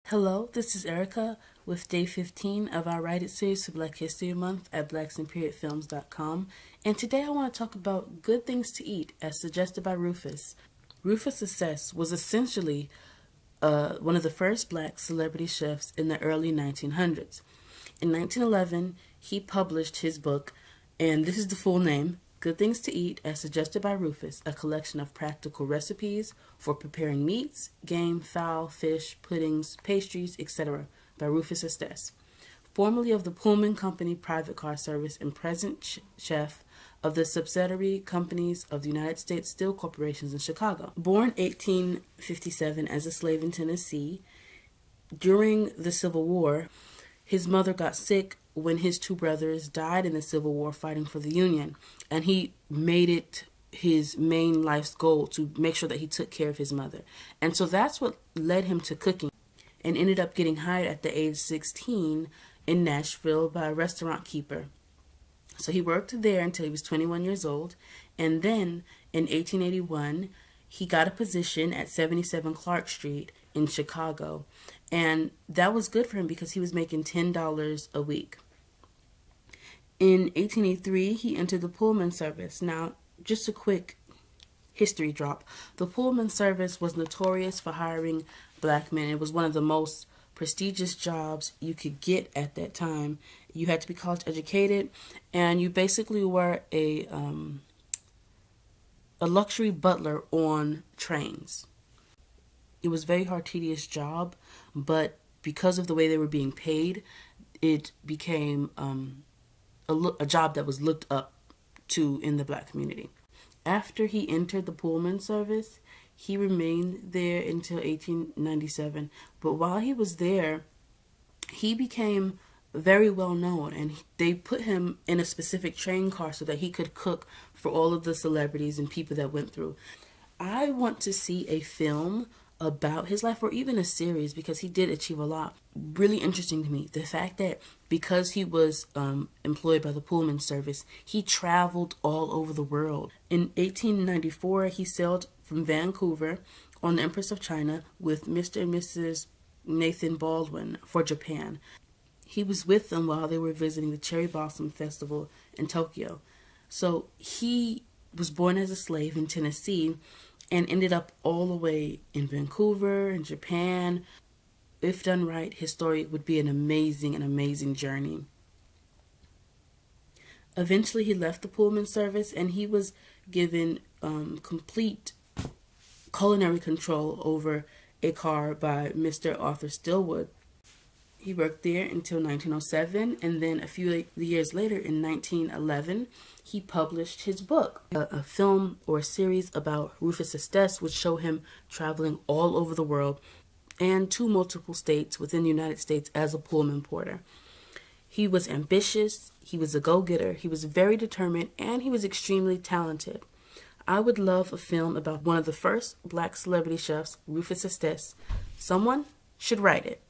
Hello, this is Erica with day 15 of our Write It series for Black History Month at blacksandperiodfilms.com, and today I want to talk about good things to eat as suggested by Rufus. Rufus Estes was essentially one of the first black celebrity chefs in the early 1900s. In 1911, he published his book, and this is the full name, Good Things to Eat as Suggested by Rufus, a collection of practical recipes for preparing meats, game, fowl, fish, puddings, pastries, etc. by Rufus Estes, formerly of the Pullman Company Private Car Service and present chef of the subsidiary companies of the United States Steel Corporations in Chicago. Born 1857 as a slave in Tennessee, during the Civil War, his mother got sick when his two brothers died in the Civil War fighting for the Union, and he made it his main life's goal to make sure that he took care of his mother. And so that's what led him to cooking, and ended up getting hired at the age 16 in Nashville by a restaurant keeper. So he worked there until he was 21 years old, and then in 1881 he got a position at 77 Clark Street in Chicago, and that was good for him because he was making $10 a week. In 1883, he entered the Pullman service. Now, just a quick history drop. The Pullman service was notorious for hiring black men. It was one of the most prestigious jobs you could get at that time. You had to be college educated, and you basically were a luxury butler on trains. It was a very hard, tedious job, but because of the way they were being paid, it became a job that was looked up to in the black community. After he entered the Pullman service, he remained there until 1897. But while he was there, he became very well known, and they put him in a specific train car so that he could cook for all of the celebrities and people that went through. I want to see a film about his life, or even a series, because he did achieve a lot. Really interesting to me, the fact that because he was employed by the Pullman service, he traveled all over the world. In 1894, he sailed from Vancouver on the Empress of China with Mr. and Mrs. Nathan Baldwin for Japan. He was with them while they were visiting the Cherry Blossom Festival in Tokyo. So he was born as a slave in Tennessee and ended up all the way in Vancouver and Japan. If done right, his story would be an amazing journey. Eventually, he left the Pullman service, and he was given complete culinary control over a car by Mr. Arthur Stillwood. He worked there until 1907, and then a few years later, in 1911, he published his book. A film or a series about Rufus Estes would show him traveling all over the world and to multiple states within the United States as a Pullman porter. He was ambitious, he was a go-getter, he was very determined, and he was extremely talented. I would love a film about one of the first black celebrity chefs, Rufus Estes. Someone should write it.